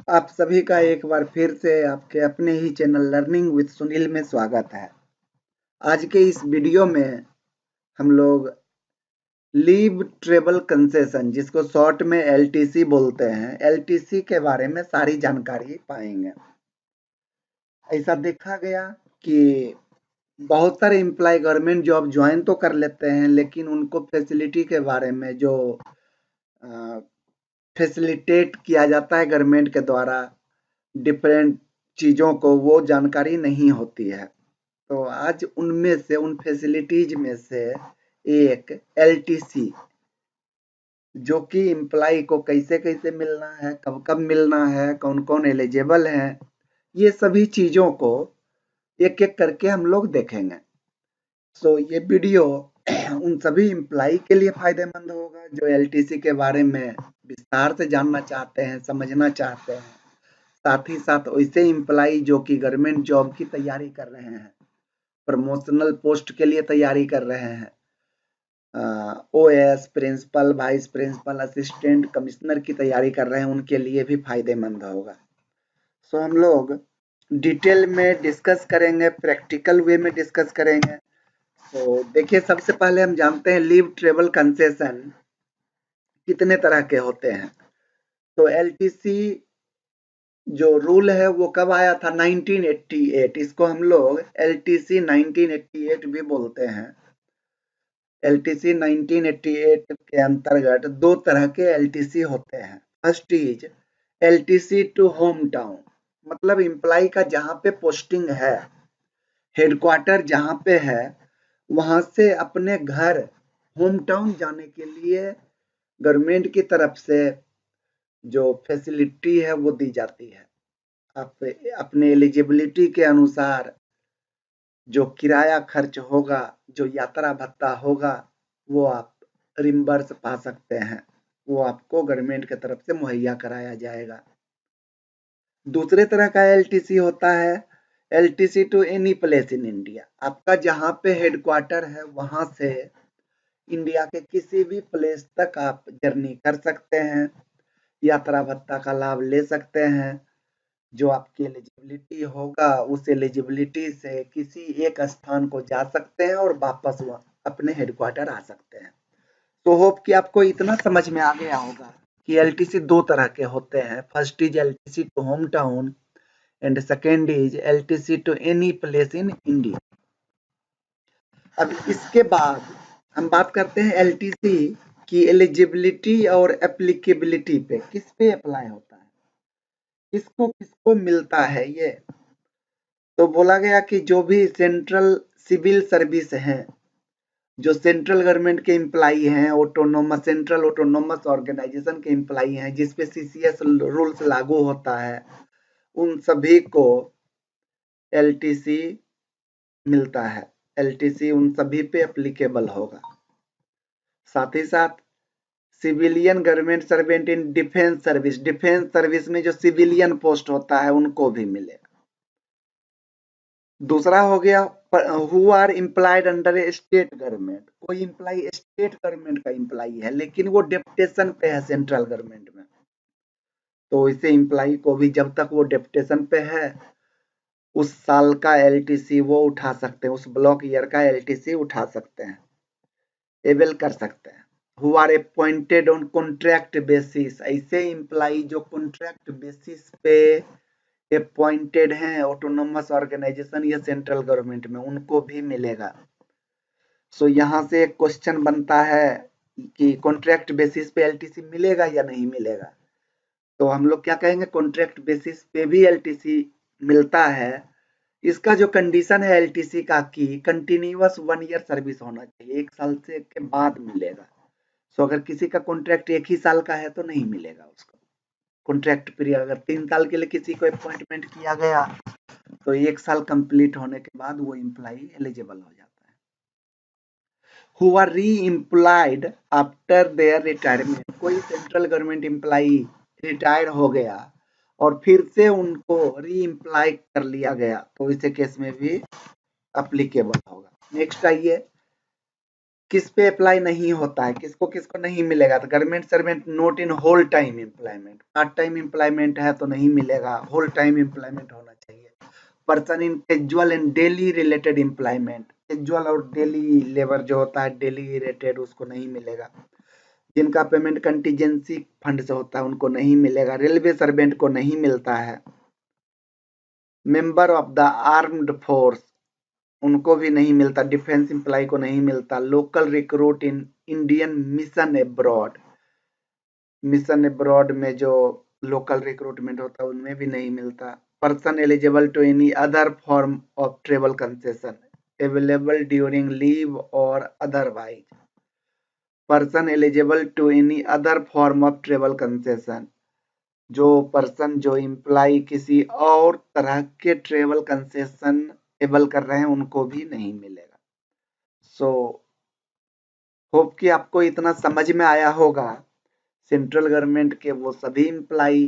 आप सभी का एक बार फिर से आपके अपने ही चैनल लर्निंग विद सुनील में स्वागत है। आज के इस वीडियो में हम लोग लीव ट्रेवल कंसेशन, जिसको शॉर्ट में एलटीसी बोलते हैं, एलटीसी के बारे में सारी जानकारी पाएंगे। ऐसा देखा गया कि बहुत सारे एम्प्लॉय गवर्नमेंट जॉब ज्वाइन तो कर लेते हैं, लेकिन उनको फैसिलिटी के बारे में जो फैसिलिटेट किया जाता है गवर्नमेंट के द्वारा डिफरेंट चीज़ों को, वो जानकारी नहीं होती है। तो आज उनमें से, उन फैसिलिटीज में से एक एलटीसी, जो कि एम्प्लॉय को कैसे कैसे मिलना है, कब कब मिलना है, कौन कौन एलिजिबल है, ये सभी चीज़ों को एक एक करके हम लोग देखेंगे। सो ये वीडियो उन सभी एम्प्लॉय के लिए फायदेमंद होगा जो एलटीसी के बारे में विस्तार से जानना चाहते हैं, समझना चाहते हैं। साथ ही साथ वैसे एम्प्लॉय जो कि गवर्नमेंट जॉब की तैयारी कर रहे हैं, प्रमोशनल पोस्ट के लिए तैयारी कर रहे हैं, OS, principal, vice principal, assistant, commissioner की तैयारी कर रहे हैं, उनके लिए भी फायदेमंद होगा। सो हम लोग डिटेल में डिस्कस करेंगे, प्रैक्टिकल वे में डिस्कस करेंगे। तो देखिए, सबसे पहले हम जानते हैं लीव ट्रेवल कंसेशन कितने तरह के होते हैं। तो एलटीसी जो रूल है वो कब आया था? 1988। इसको हम लोग एलटीसी 1988 भी बोलते हैं। एलटीसी 1988 के अंतर्गत दो तरह के एलटीसी होते हैं। First is LTC to home town, मतलब एम्प्लॉय का जहां पे पोस्टिंग है, हेडक्वार्टर जहां पे है, वहां से अपने घर, होम टाउन जाने के लिए गवर्नमेंट की तरफ से जो फैसिलिटी है वो दी जाती है। आप अपने एलिजिबिलिटी के अनुसार जो किराया खर्च होगा, जो यात्रा भत्ता होगा, वो आप रिम्बर्स पा सकते हैं, वो आपको गवर्नमेंट की तरफ से मुहैया कराया जाएगा। दूसरे तरह का एलटीसी होता है LTC to any place in India. आपका जहां पे हेडक्वार्टर है वहां से इंडिया के किसी भी प्लेस तक आप जर्नी कर सकते हैं, यात्रा भत्ता का लाभ ले सकते हैं। जो आपकी एलिजिबिलिटी होगा, उस एलिजिबिलिटी से किसी एक स्थान को जा सकते हैं और वापस अपने हेडक्वार्टर आ सकते हैं। तो होप कि आपको इतना समझ में आ गया होगा कि एलटीसी दो तरह के होते हैं। First is LTC to home town and second is LTC to any place in India. अब इसके बाद हम बात करते हैं एलटीसी की एलिजिबिलिटी और एप्लीकेबिलिटी पे, किस पे अप्लाई होता है, किसको किसको मिलता है ये। तो बोला गया कि जो भी सेंट्रल सिविल सर्विस हैं, जो सेंट्रल गवर्नमेंट के एम्प्लॉई हैं, ऑटोनोमस, सेंट्रल ऑटोनोमस ऑर्गेनाइजेशन के एम्प्लॉई हैं, जिसपे सीसीएस रूल्स लागू होता है, उन सभी को एलटीसी मिलता है। एलटीसी उन सभी पे एप्लीकेबल होगा। साथ ही साथ civilian government servant in defence service, defence service में जो सिविलियन पोस्ट होता है उनको भी मिलेगा। दूसरा हो गया who are employed under a state government. कोई एम्प्लॉय स्टेट गवर्नमेंट का एम्प्लॉय है लेकिन वो डेप्यूटेशन पे है सेंट्रल गवर्नमेंट में, तो इसे एम्प्लॉय को भी जब तक वो डेप्यूटेशन पे है उस साल का एलटीसी वो उठा सकते हैं, उस ब्लॉक ईयर का एलटीसी उठा सकते हैं, एबल कर सकते हैं। Who are appointed on contract basis, ऐसे एम्प्लॉय जो कॉन्ट्रैक्ट बेसिस पे अपॉइंटेड हैं ऑटोनोमस ऑर्गेनाइजेशन या सेंट्रल गवर्नमेंट में, उनको भी मिलेगा। सो यहाँ से एक क्वेश्चन बनता है कि कॉन्ट्रैक्ट बेसिस पे एलटीसी मिलेगा या नहीं मिलेगा। तो हम लोग क्या कहेंगे, कॉन्ट्रैक्ट बेसिस पे भी एलटीसी मिलता है। इसका जो कंडीशन है एलटीसी का कि कंटिन्यूअस 1 ईयर सर्विस होना चाहिए, 1 साल से के बाद मिलेगा। सो अगर किसी का कॉन्ट्रैक्ट 1 ही साल का है तो नहीं मिलेगा उसको कॉन्ट्रैक्ट पीरियड। अगर 3 साल के लिए किसी को अपॉइंटमेंट किया गया तो 1 साल कंप्लीट होने के बाद वो एम्प्लॉय एलिजिबल हो जाता है। हु आर री एम्प्लॉयड आफ्टर देयर रिटायरमेंट, कोई सेंट्रल गवर्नमेंट एम्प्लॉय रिटायर हो गया और फिर से उनको री एम्प्लॉय कर लिया गया तो इस केस में भी अप्लीकेबल होगा। नेक्स्ट आइए, किस पे अप्लाई नहीं होता है, किसको किसको नहीं मिलेगा? तो government servant not in whole time employment, part time employment है तो नहीं मिलेगा, होल टाइम एम्प्लॉयमेंट होना चाहिए। Person in casual and daily related employment, casual और डेली लेबर जो होता है डेली रिलेटेड उसको नहीं मिलेगा। जिनका पेमेंट कंटीजेंसी फंड से होता है उनको नहीं मिलेगा। रेलवे सर्वेंट को नहीं मिलता है। Member of the armed force उनको भी नहीं मिलता। डिफेंस एम्प्लॉय को नहीं मिलता। Local recruit in Indian mission abroad, mission abroad में जो लोकल रिक्रूटमेंट होता है उनमें भी नहीं मिलता। Person eligible to any other form of travel concession available during leave और otherwise. Person eligible to any other form of travel concession, जो पर्सन जो एम्प्लॉय किसी और तरह के ट्रेवल कंसेशन एबल कर रहे हैं उनको भी नहीं मिलेगा। सो होप कि आपको इतना समझ में आया होगा। सेंट्रल गवर्नमेंट के वो सभी एम्प्लॉय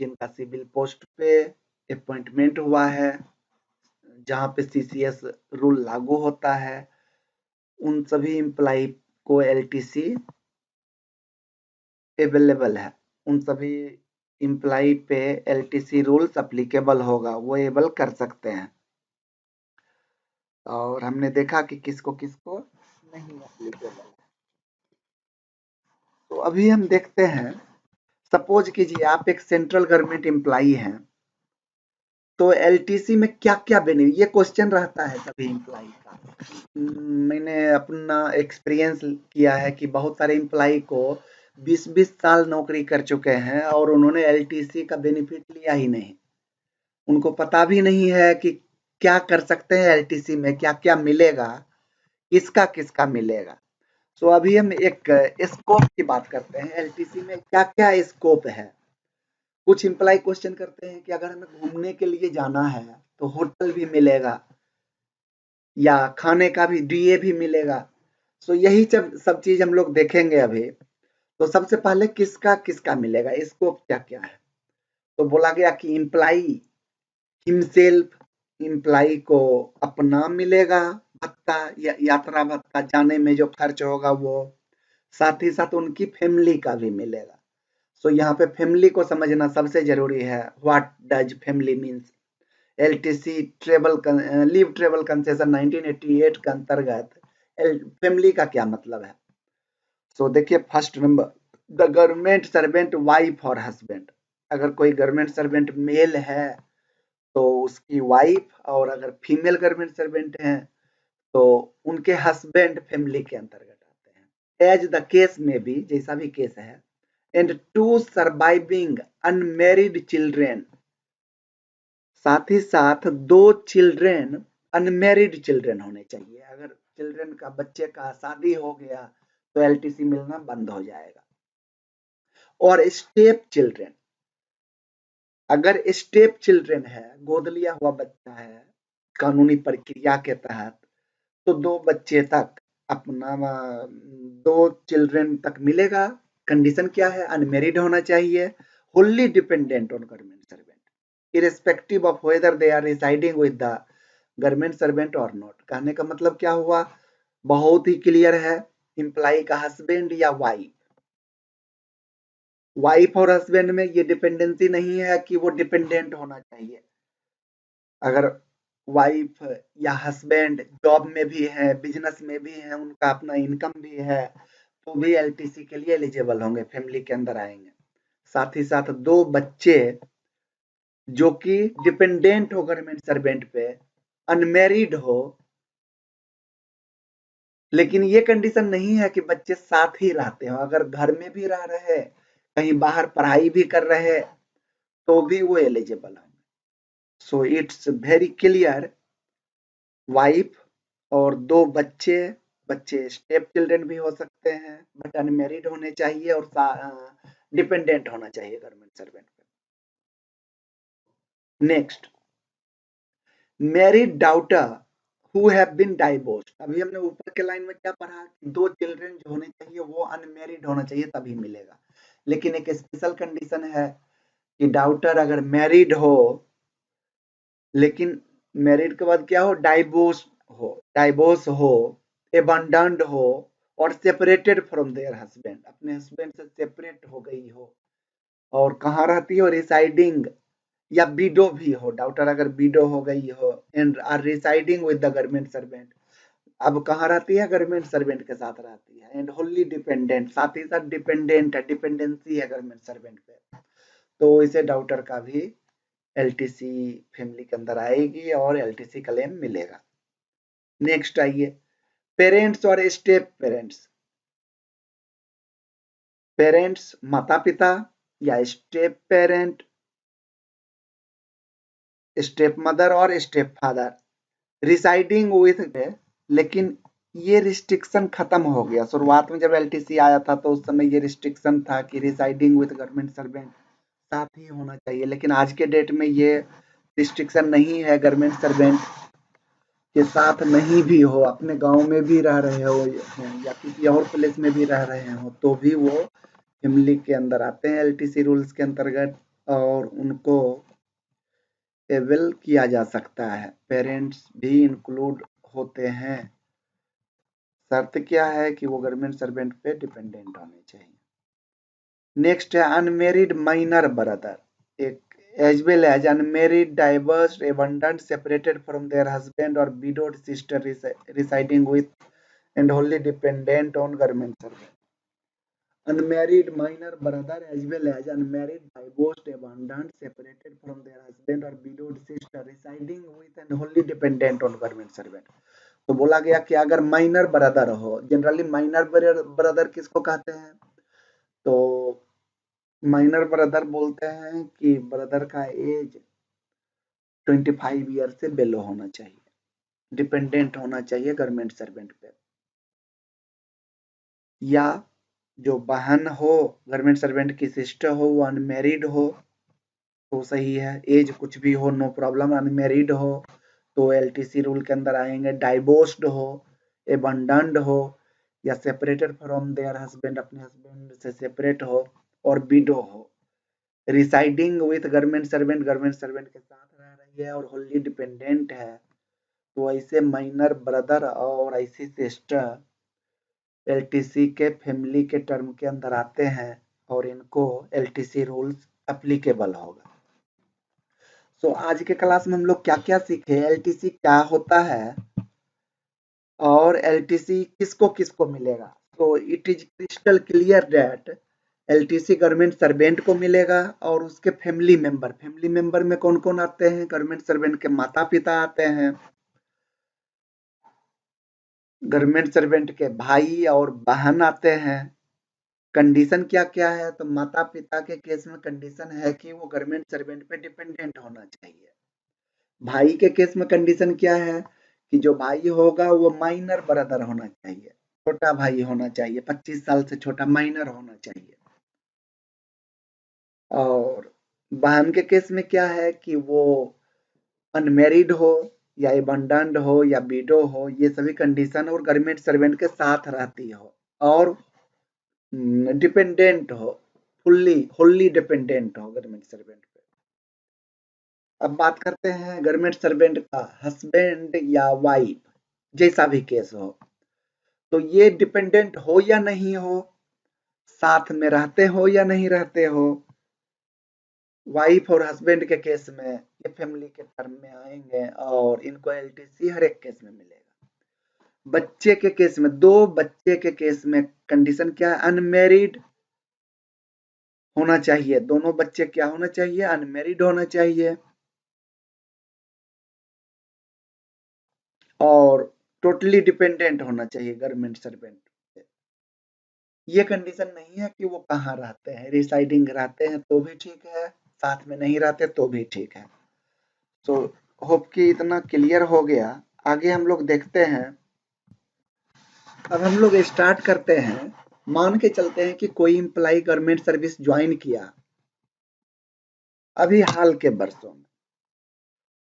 जिनका सिविल पोस्ट पे अपॉइंटमेंट हुआ है, जहाँ पे सीसीएस रूल लागू होता है, उन सभी एम्प्लॉय को एलटीसी अवेलेबल है। उन सभी एम्प्लॉय पे एलटीसी रूल्स अप्लीकेबल होगा, वो एबल कर सकते हैं। और हमने देखा कि किसको किसको नहीं अप्लीकेबल है। तो अभी हम देखते हैं, सपोज कीजिए आप एक सेंट्रल गवर्नमेंट एम्प्लॉई हैं, तो एलटीसी में क्या क्या बेनिफिट, ये क्वेश्चन रहता है सभी एम्प्लॉई का। मैंने अपना एक्सपीरियंस किया है कि बहुत सारे एम्प्लॉई को 20-20 साल नौकरी कर चुके हैं और उन्होंने एलटीसी का बेनिफिट लिया ही नहीं। उनको पता भी नहीं है कि क्या कर सकते हैं एलटीसी में, क्या क्या मिलेगा, किसका किसका मिलेगा। सो अभी हम एक स्कोप की बात करते हैं। एलटीसी में क्या क्या स्कोप है। कुछ एम्प्लॉय क्वेश्चन करते हैं कि अगर हमें घूमने के लिए जाना है तो होटल भी मिलेगा या खाने का भी डीए भी मिलेगा। सो यही सब चीज हम लोग देखेंगे अभी। तो सबसे पहले किसका किसका मिलेगा, स्कोप क्या क्या है। तो बोला गया कि एम्प्लॉय हिमसेल्फ, एम्प्लॉय को अपना मिलेगा भत्ता या यात्रा भत्ता, जाने में जो खर्च होगा वो, साथ ही साथ उनकी फैमिली का भी मिलेगा। सो यहाँ पे फैमिली को समझना सबसे जरूरी है। What does family means. LTC travel leave travel concession 1988 के अंतर्गत फैमिली का क्या मतलब है। सो देखिए, first number, the government servant wife और हस्बैंड। अगर कोई गवर्नमेंट सर्वेंट मेल है तो उसकी वाइफ, और अगर फीमेल गवर्नमेंट सर्वेंट हैं तो उनके हस्बैंड फैमिली के अंतर्गत आते हैं। एज द केस में भी, जैसा भी केस है, and to surviving unmarried children, साथ ही साथ 2 चिल्ड्रेन, अनमेरिड चिल्ड्रेन होने चाहिए। अगर चिल्ड्रेन का, बच्चे का शादी हो गया तो एलटीसी मिलना बंद हो जाएगा। और स्टेप चिल्ड्रेन, अगर स्टेप चिल्ड्रेन है, गोद लिया हुआ बच्चा है, कानूनी प्रक्रिया के तहत, तो 2 बच्चे तक अपना 2 चिल्ड्रेन तक मिलेगा। कंडीशन क्या है, अनमेरिड होना चाहिए, wholly dependent on government servant, irrespective of whether they are residing with the government servant or not। कहने का मतलब क्या हुआ, बहुत ही क्लियर है। एम्प्लॉय का हस्बैंड या वाइफ, वाइफ और हस्बैंड में ये डिपेंडेंसी नहीं है कि वो डिपेंडेंट होना चाहिए। अगर वाइफ या हस्बैंड जॉब में भी है, बिजनेस में भी है, उनका अपना इनकम भी है, तो भी एलटीसी के लिए एलिजिबल होंगे, फैमिली के अंदर आएंगे। साथ ही साथ 2 बच्चे जो कि डिपेंडेंट हो गवर्नमेंट सर्वेंट पे, अनमेरिड हो, लेकिन ये कंडीशन नहीं है कि बच्चे साथ ही रहते हो। अगर घर में भी रह रहे, कहीं बाहर पढ़ाई भी कर रहे, तो भी वो एलिजिबल है। So it's very clear, wife और 2 बच्चे, बच्चे स्टेप चिल्ड्रन भी हो सकते हैं बट अनमेरिड होने चाहिए और डिपेंडेंट होना चाहिए गवर्नमेंट सर्वेंट पे। Next, married daughter who have been divorced. अभी हमने ऊपर के लाइन में क्या पढ़ा, 2 चिल्ड्रन जो होने चाहिए वो अनमेरिड होना चाहिए तभी मिलेगा। लेकिन एक स्पेशल कंडीशन है कि डॉटर अगर मैरिड हो, लेकिन मैरिड के बाद क्या हो, डाइवोर्स हो, एबंडन्ड हो और सेपरेटेड फ्रॉम देयर हस्बैंड, अपने हस्बैंड से सेपरेट हो गई हो और कहाँ रहती हो, रिसाइडिंग या बीडो भी हो, डॉक्टर अगर बीडो हो गई हो and are residing with the government servant, अब कहाँ रहती है, गवर्नमेंट सर्वेंट के साथ रहती है, एंड होली डिपेंडेंट, साथ ही साथ डिपेंडेंट है, डिपेंडेंसी है गवर्नमेंट सर्वेंट पे, तो इसे डॉक्टर का भी एलटीसी फैमिली के अंदर आएगी और एलटीसी क्लेम मिलेगा। नेक्स्ट आइए, पेरेंट्स और स्टेप पेरेंट्स। पेरेंट्स माता पिता या स्टेप पेरेंट, स्टेप मदर और स्टेप फादर रिसाइडिंग विथ, लेकिन ये रिस्ट्रिक्शन खत्म हो गया। शुरुआत में जब एलटीसी आया था तो उस समय ये रिस्ट्रिक्शन था कि रिसाइडिंग विथ गवर्नमेंट सर्वेंट साथ ही होना चाहिए, लेकिन आज के डेट में ये रिस्ट्रिक्शन नहीं है। गवर्नमेंट सर्वेंट के साथ नहीं भी हो, अपने गांव में भी रह रहे हो या किसी और प्लेस में भी रह रहे हो, तो भी वो फैमिली के अंदर आते हैं एलटीसी रूल्स के अंतर्गत और उनको एवेल किया जा सकता है। पेरेंट्स भी इंक्लूड होते हैं, शर्त क्या है कि वो गवर्नमेंट सर्वेंट पे डिपेंडेंट होने चाहिए। नेक्स्ट है अनमेरिड माइनर ब्रदर, एक as well as unmarried divorced abandoned separated from their husband और widowed sister residing with and wholly dependent on government service. Unmarried minor brother as well as unmarried divorced abandoned separated from their husband or widowed sister residing with and wholly dependent on government servant. तो बोला गया कि अगर minor brother हो, generally minor brother किसको कहते हैं, तो माइनर ब्रदर बोलते हैं कि ब्रदर का एज 25 ईयर से बिलो होना चाहिए, डिपेंडेंट होना चाहिए गवर्नमेंट सर्वेंट पे, या जो बहन हो गवर्नमेंट सर्वेंट की सिस्टर हो वो अनमेरिड हो तो सही है, एज कुछ भी हो नो प्रॉब्लम, अनमेरिड हो तो एलटीसी रूल के अंदर आएंगे, डाइवोर्स्ड हो, एबंडन्ड हो या सेपरेटेड फ्रॉम देयर हस्बैंड, अपने हस्बैंड से सेपरेट हो, और विडो हो, residing with government servant, government servant के साथ रह रही है और होली डिपेंडेंट है, तो ऐसे माइनर ब्रदर और ऐसी सिस्टर एलटीसी के फैमिली के टर्म के अंदर आते हैं और इनको एलटीसी रूल्स एप्लीकेबल होगा। सो आज के क्लास में हम लोग क्या क्या सीखे, एलटीसी क्या होता है और एलटीसी किसको किसको मिलेगा। तो it is crystal clear that LTC government servant को मिलेगा और उसके फैमिली मेंबर, फैमिली मेंबर में कौन कौन आते हैं, गवर्नमेंट सर्वेंट के माता पिता आते हैं, गवर्नमेंट सर्वेंट के भाई और बहन आते हैं। कंडीशन क्या क्या है, तो माता पिता के केस में कंडीशन है कि वो गवर्नमेंट सर्वेंट पे डिपेंडेंट होना चाहिए। भाई के केस में कंडीशन क्या है कि जो भाई होगा वो माइनर ब्रदर होना चाहिए, छोटा भाई होना चाहिए, 25 साल से छोटा माइनर होना चाहिए। और बहन के केस में क्या है कि वो अनमेरिड हो या एबंडन्ड हो या विडो हो, ये सभी कंडीशन, और गवर्नमेंट सर्वेंट के साथ रहती हो और डिपेंडेंट हो, फुल्ली डिपेंडेंट हो गवर्नमेंट सर्वेंट पे। अब बात करते हैं गवर्नमेंट सर्वेंट का हस्बैंड या वाइफ, जैसा भी केस हो, तो ये डिपेंडेंट हो या नहीं हो, साथ में रहते हो या नहीं रहते हो, वाइफ और हस्बैंड के केस में ये फैमिली के टर्म में आएंगे और इनको एलटीसी हर एक केस में मिलेगा। बच्चे के केस में, दो बच्चे के केस में कंडीशन क्या है, अनमेरिड होना चाहिए, दोनों बच्चे क्या होना चाहिए, अनमेरिड होना चाहिए, और टोटली डिपेंडेंट होना चाहिए गवर्नमेंट सर्वेंट। ये कंडीशन नहीं है कि वो कहाँ रहते हैं, रिसाइडिंग रहते हैं तो भी ठीक है, साथ में नहीं रहते तो भी ठीक है। तो होप कि इतना क्लियर हो गया। आगे हम लोग देखते हैं, अब हम लोग स्टार्ट करते हैं। मान के चलते हैं कि कोई एम्प्लॉय गवर्नमेंट सर्विस ज्वाइन किया अभी हाल के वर्षों में,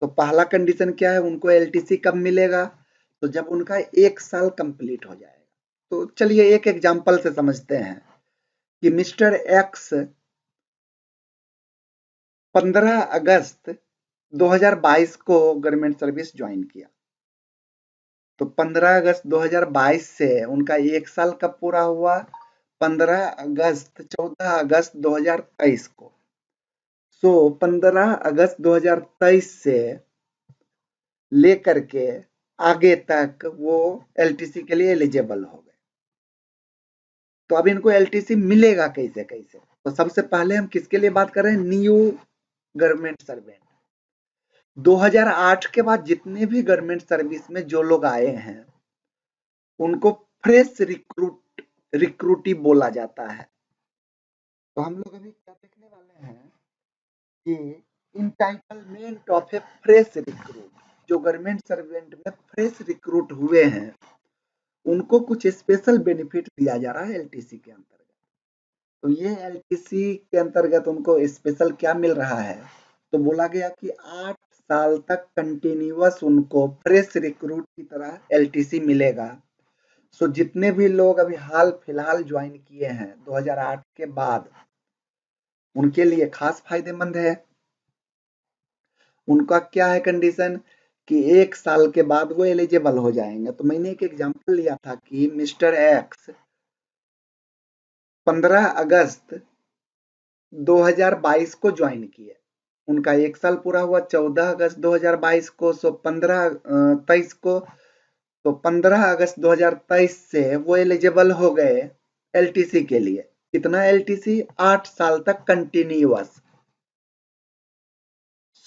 तो पहला कंडीशन क्या है, उनको एलटीसी कब मिलेगा, तो जब उनका 1 साल कंप्लीट हो जाएगा। तो चलिए एक एग्जांपल से समझते हैं कि मिस्टर एक्स 15 अगस्त 2022 को गवर्नमेंट सर्विस ज्वाइन किया। तो 15 अगस्त 2022 से उनका 1 साल कब पूरा हुआ? 14 अगस्त 2023 को। 15 अगस्त 2023 से लेकर के आगे तक वो एलटीसी के लिए एलिजिबल हो गए। तो अब इनको एलटीसी मिलेगा कैसे कैसे? तो सबसे पहले हम किसके लिए बात कर रहे हैं? New government servant. 2008 के बाद जितने भी गवर्नमेंट सर्विस में जो लोग आए हैं उनको फ्रेश रिक्रूटी बोला जाता है। तो हम लोग अभी क्या देखने वाले हैं कि entitlement of A fresh recruit. जो गवर्नमेंट सर्वेंट में फ्रेश रिक्रूट हुए हैं उनको कुछ स्पेशल बेनिफिट दिया जा रहा है एलटीसी के अंतर्गत। तो ये एलटीसी के अंतर्गत उनको स्पेशल क्या मिल रहा है? तो बोला गया कि 8 साल तक कंटिन्यूअस उनको फ्रेश रिक्रूट की तरह एलटीसी मिलेगा। सो जितने भी लोग अभी हाल फिलहाल ज्वाइन किए हैं 2008 के बाद, उनके लिए खास फायदेमंद है। उनका क्या है कंडीशन कि 1 साल के बाद वो एलिजिबल हो जाएंगे। तो मैंने एक एग्जांपल लिया था कि मिस्टर एक्स 15 अगस्त 2022 को ज्वाइन किए, उनका 1 साल पूरा हुआ 14 अगस्त 2022 को। सो 23 को, तो 15 अगस्त 2023 से वो एलिजिबल हो गए एलटीसी के लिए। कितना एलटीसी? 8 साल तक कंटिन्यूअस।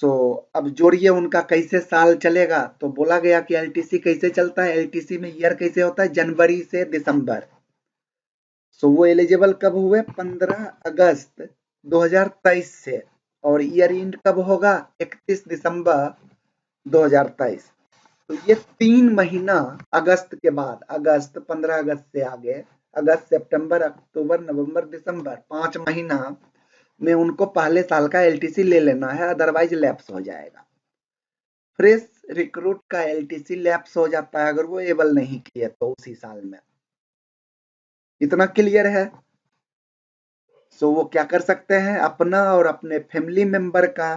अब जोड़िए उनका कैसे साल चलेगा। तो बोला गया कि एलटीसी कैसे चलता है, एलटीसी में ईयर कैसे होता है? जनवरी से दिसंबर। वो एलिजिबल कब हुए? 15 अगस्त 2023 से। और ईयर एंड कब होगा? 31 दिसंबर 2023। तो ये 3 महीना अगस्त के बाद, अगस्त 15 अगस्त से आगे, अगस्त सितंबर अक्टूबर नवंबर दिसंबर, 5 महीना में उनको पहले साल का एलटीसी ले लेना है, अदरवाइज लैप्स हो जाएगा। फ्रेश रिक्रूट का एलटीसी लैप्स हो जाता है अगर वो एबल नहीं किए तो उसी साल में। इतना क्लियर है? वो क्या कर सकते हैं? अपना और अपने फैमिली मेंबर का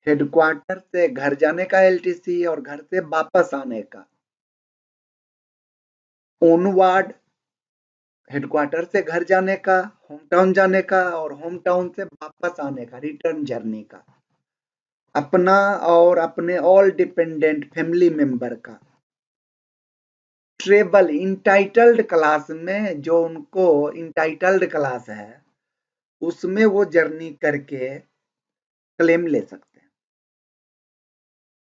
हेडक्वार्टर से घर जाने का एलटीसी और घर से वापस आने का, ओन वार्ड, हेडक्वार्टर से घर जाने का, होम टाउन जाने का, और होम टाउन से वापस आने का, रिटर्न जर्नी का, अपना और अपने ऑल डिपेंडेंट फैमिली मेंबर का। ट्रेबल इंटाइटल्ड क्लास में, जो उनको इंटाइटल्ड क्लास है उसमें वो जर्नी करके क्लेम ले सकते हैं।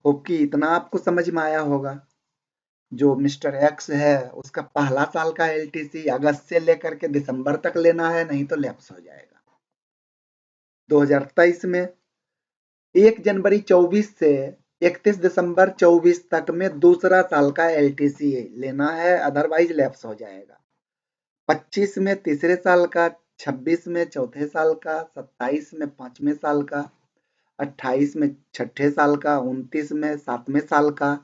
ओके, इतना आपको समझ में आया होगा। जो मिस्टर एक्स है उसका पहला साल का एलटीसी अगस्त से लेकर के दिसंबर तक लेना है, नहीं तो लैप्स हो जाएगा। 2023 में 1 जनवरी 24 से 31 दिसंबर 24 तक में दूसरा साल का एलटीसी लेना है, अदरवाइज लैप्स हो जाएगा। 25 में तीसरे साल का, 26 में चौथे साल का, 27 में 5वें साल का, 28 में छठे साल का, 29 में 7वें साल का,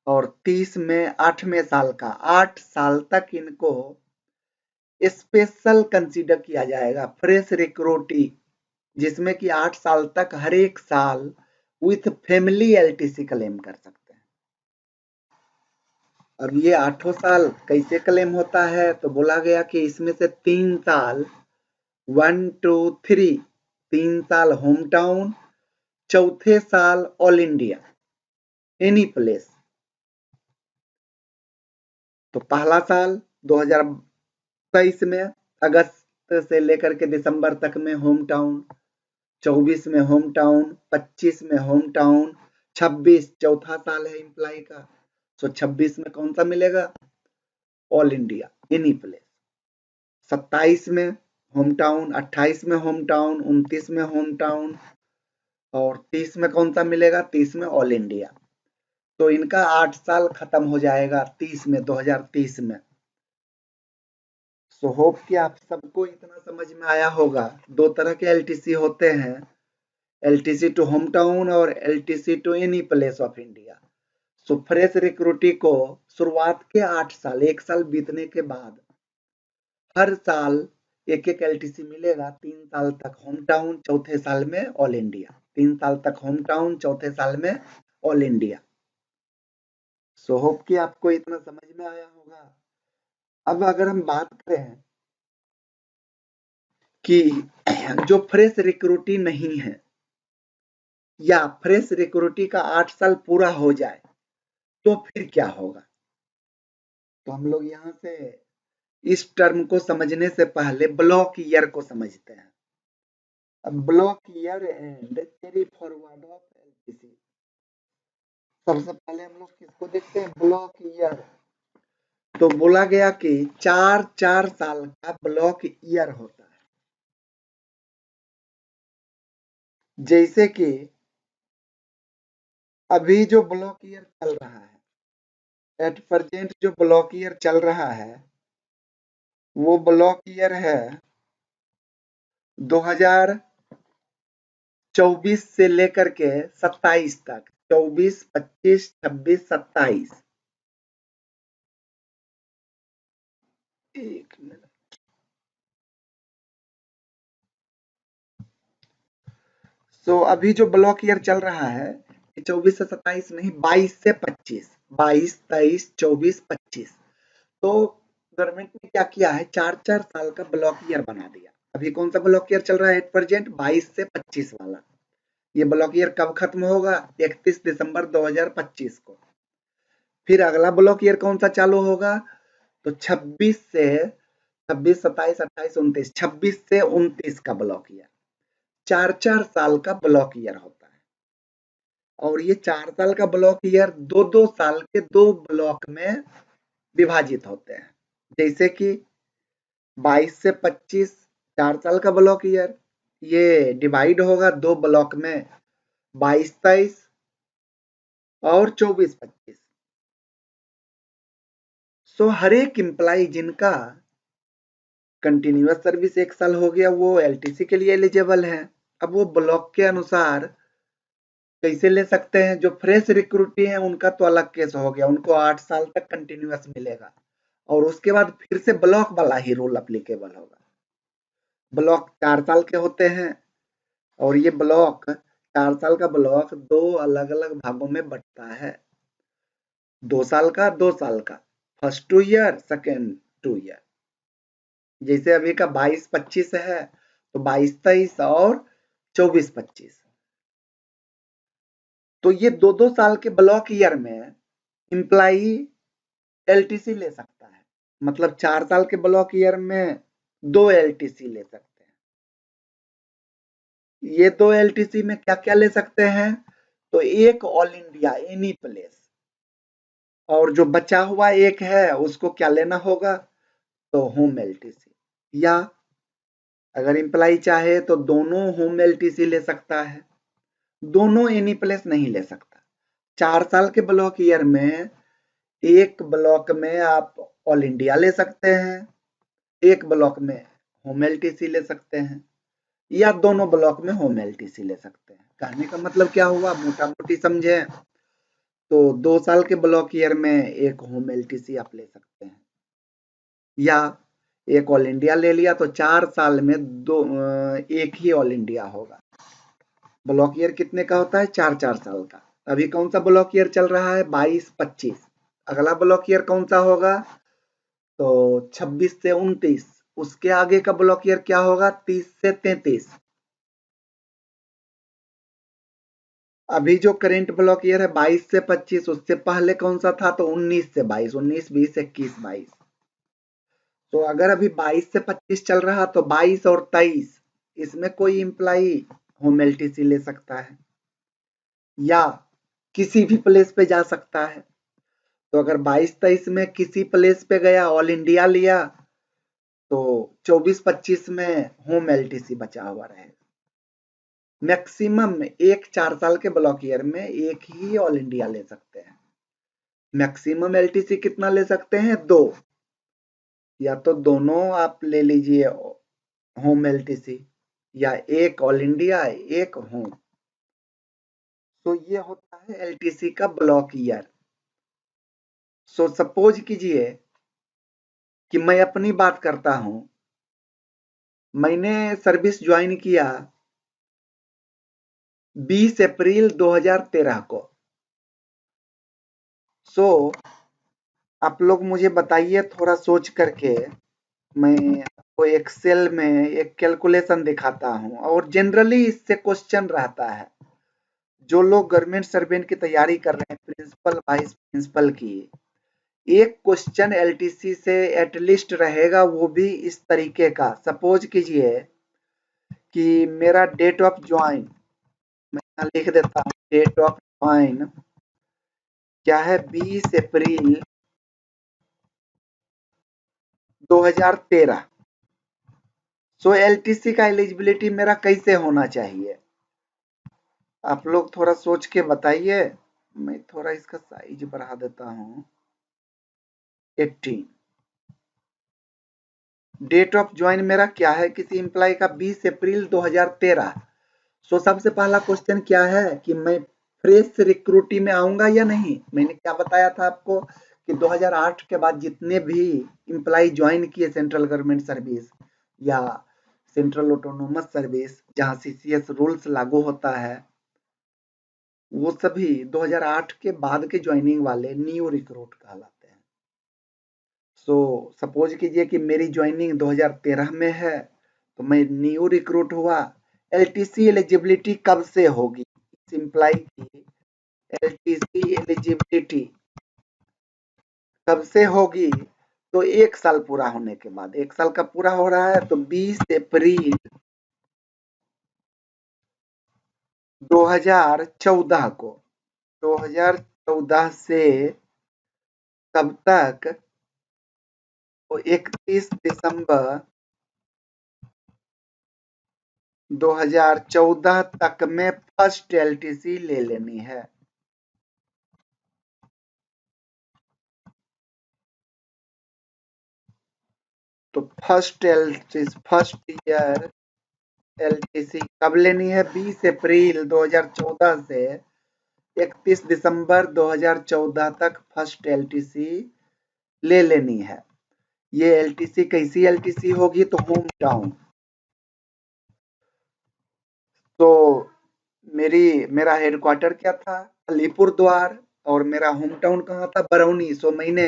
और 30 में 8वें साल का। 8 साल तक इनको स्पेशल कंसीडर किया जाएगा, फ्रेश रिक्रूटी, जिसमें कि 8 साल तक हर एक साल विथ फैमिली एलटीसी क्लेम कर सकते हैं। अब ये 8 साल कैसे क्लेम होता है? तो बोला गया कि इसमें से 3 साल 1 2 3 3 साल होम टाउन, चौथे साल ऑल इंडिया, एनी प्लेस। तो पहला साल 2023 में अगस्त से लेकर के दिसंबर तक में होम टाउन, 24 में होम टाउन, 25 में होम टाउन, 26 चौथा साल है एम्प्लॉय का, तो 26 में कौन सा मिलेगा? All India, any place. 27 में होम टाउन, 28 में होम टाउन, 29 में होम टाउन, और 30 में कौन सा मिलेगा? 30 में ऑल इंडिया। तो इनका 8 साल खत्म हो जाएगा 30 में, 2030 में। सो होप कि आप सबको इतना समझ में आया होगा। 2 तरह के एलटीसी होते हैं, एलटीसी टू होम टाउन और LTC to any place of India. So fresh recruitee को शुरुआत के 8 साल, 1 साल बीतने के बाद हर साल एक एक एलटीसी मिलेगा। 3 साल तक होम टाउन, चौथे साल में ऑल इंडिया, 3 साल तक होम टाउन, चौथे साल में ऑल इंडिया। सो होप कि आपको इतना समझ में आया होगा। अब अगर हम बात करें कि जो फ्रेश रिक्रूटी नहीं है या फ्रेश रिक्रूटी का 8 साल पूरा हो जाए तो फिर क्या होगा। तो हम लोग यहाँ से इस टर्म को समझने से पहले ब्लॉक ईयर को समझते हैं। अब block year and carry forward of LTC. सबसे पहले हम लोग किसको देखते हैं, ब्लॉक ईयर। तो बोला गया कि 4 साल का ब्लॉक ईयर होता है। जैसे कि अभी जो ब्लॉक ईयर चल रहा है, एट प्रेजेंट जो ब्लॉक ईयर चल रहा है वो ब्लॉक ईयर है 2024 से लेकर के 27 तक। 24, 25, 26, 27। एक मिनट। सो अभी जो ब्लॉक ईयर चल रहा है 24 से 27 नहीं, 22 से 25। 22, 23, 24, 25। तो गवर्नमेंट ने क्या किया है, 4 साल का ब्लॉक ईयर बना दिया। अभी कौन सा ब्लॉक ईयर चल रहा है एट प्रेजेंट, 22 से 25 वाला। ये ब्लॉक ईयर कब खत्म होगा, 31 दिसंबर 2025 को। फिर अगला ब्लॉक ईयर कौन सा चालू होगा, तो 26 से 26, 27, 28, 29, 26 से 29 का ब्लॉक ईयर। 4 साल का ब्लॉक ईयर होता है। और ये 4 साल का ब्लॉक ईयर 2 साल के 2 ब्लॉक में विभाजित होते हैं। जैसे कि 22 से 25 4 साल का ब्लॉक ईयर, ये डिवाइड होगा 2 ब्लॉक में, 22, 23 और 24, 25। सो हर एक एम्प्लॉय जिनका कंटिन्यूअस सर्विस 1 साल हो गया वो एलटीसी के लिए एलिजिबल है। अब वो ब्लॉक के अनुसार कैसे ले सकते हैं, जो फ्रेश रिक्रूटी हैं उनका तो अलग केस हो गया, उनको 8 साल तक कंटिन्यूअस मिलेगा और उसके बाद फिर से ब्लॉक वाला ही रूल अप्लीकेबल होगा। ब्लॉक 4 साल के होते हैं और ये ब्लॉक 4 साल का ब्लॉक 2 अलग-अलग भागों में बँटता है। 2 साल का, 2 साल का, फर्स्ट 2 ईयर, सेकंड 2 ईयर। जैसे अभी का 22-25 है तो 22-23 और 24-25। तो ये 2-2 साल के ब्लॉक ईयर में एम्प्लॉई एलटीसी ले सकता है। मतलब 4 साल के ब्लॉक ईयर में 2 एलटीसी ले सकते हैं। ये 2 एलटीसी में क्या-क्या ले सकते हैं, तो एक ऑल इंडिया एनी प्लेस, और जो बचा हुआ एक है उसको क्या लेना होगा, तो होम एलटीसी। या अगर एम्प्लॉई चाहे तो दोनों होम एलटीसी ले सकता है, दोनों एनी प्लेस नहीं ले सकता। 4 साल के ब्लॉक ईयर में एक ब्लॉक में आप ऑल इंडिया ले सकते हैं, एक ब्लॉक में होम एलटीसी ले सकते हैं, या दोनों ब्लॉक में होम एलटीसी ले सकते हैं। कहने का मतलब क्या हुआ, मोटा मोटी समझे तो 2 साल के ब्लॉक ईयर में एक होम एलटीसी आप ले सकते हैं, या एक ऑल इंडिया ले लिया तो 4 साल में एक ही ऑल इंडिया होगा। ब्लॉक ईयर कितने का होता है, 4 साल का। अभी कौन सा ब्लॉक ईयर चल रहा है, 22-25। अगला ब्लॉक ईयर कौन सा होगा, तो 26 से 29। उसके आगे का ब्लॉक ईयर क्या होगा, 30 से 33। अभी जो करेंट ब्लॉक ईयर है 22 से 25, उससे पहले कौन सा था, तो 19 से 22, 19, 20, 21, 22। तो अगर अभी 22 से 25 चल रहा तो 22 और 23 इसमें कोई एम्प्लॉई होम एलटीसी ले सकता है या किसी भी प्लेस पे जा सकता है। तो अगर 22-23 में किसी प्लेस पे गया, ऑल इंडिया लिया, तो 24-25 में होम एलटीसी बचा हुआ रहेगा। मैक्सिमम एक 4 साल के ब्लॉक ईयर में एक ही ऑल इंडिया ले सकते हैं। मैक्सिमम एलटीसी कितना ले सकते हैं, 2, या तो दोनों आप ले लीजिए होम एलटीसी, या एक ऑल इंडिया एक होम। तो ये होता है एलटीसी का ब्लॉक ईयर। सो सपोज कीजिए कि मैं अपनी बात करता हूं, मैंने सर्विस ज्वाइन किया 20 अप्रैल 2013 को। सो आप लोग मुझे बताइए थोड़ा सोच करके, मैं आपको एक्सेल में एक कैलकुलेशन दिखाता हूँ और जनरली इससे क्वेश्चन रहता है। जो लोग गवर्नमेंट सर्वेंट की तैयारी कर रहे हैं, प्रिंसिपल वाइस प्रिंसिपल की, एक क्वेश्चन एलटीसी से एटलीस्ट रहेगा, वो भी इस तरीके का। सपोज कीजिए कि मेरा डेट ऑफ ज्वाइन, मैं यहाँ लिख देता हूँ, डेट ऑफ ज्वाइन क्या है, 20 अप्रैल 2013। सो एलटीसी का एलिजिबिलिटी मेरा कैसे होना चाहिए, आप लोग थोड़ा सोच के बताइए। मैं थोड़ा इसका साइज बढ़ा देता हूँ, 18। डेट ऑफ ज्वाइन मेरा क्या है किसी एम्प्लॉय का, 20 अप्रैल 2013। सो सबसे पहला क्वेश्चन क्या है कि मैं फ्रेश रिक्रूटी में आऊंगा या नहीं। मैंने क्या बताया था आपको कि 2008 के बाद जितने भी एम्प्लॉय ज्वाइन किए सेंट्रल गवर्नमेंट सर्विस या सेंट्रल ऑटोनोमस सर्विस जहां सीसीएस रूल्स लागू होता है, वो सभी 2008 के बाद के ज्वाइनिंग वाले न्यू रिक्रूट कहलाते हैं। सो सपोज कीजिए कि मेरी ज्वाइनिंग 2013 में है, तो मैं न्यू रिक्रूट हुआ। एलटीसी एलिजिबिलिटी कब से होगी, इस एम्प्लॉय की एलटीसी एलिजिबिलिटी कब से होगी, तो 1 साल पूरा होने के बाद। 1 साल का पूरा हो रहा है तो 20 अप्रैल 2014 को, 2014 से तब तक तो 31 दिसंबर 2014 तक में फर्स्ट एलटीसी ले लेनी है। तो फर्स्ट ईयर एलटीसी कब लेनी है, 20 अप्रैल 2014 से 31 दिसंबर 2014 तक फर्स्ट एलटीसी ले लेनी है। ये एलटीसी कैसी एलटीसी होगी, तो होम टाउन। तो मेरा हेडक्वार्टर क्या था, अलीपुर द्वार, और मेरा होम टाउन कहाँ था, बरौनी। सो मैंने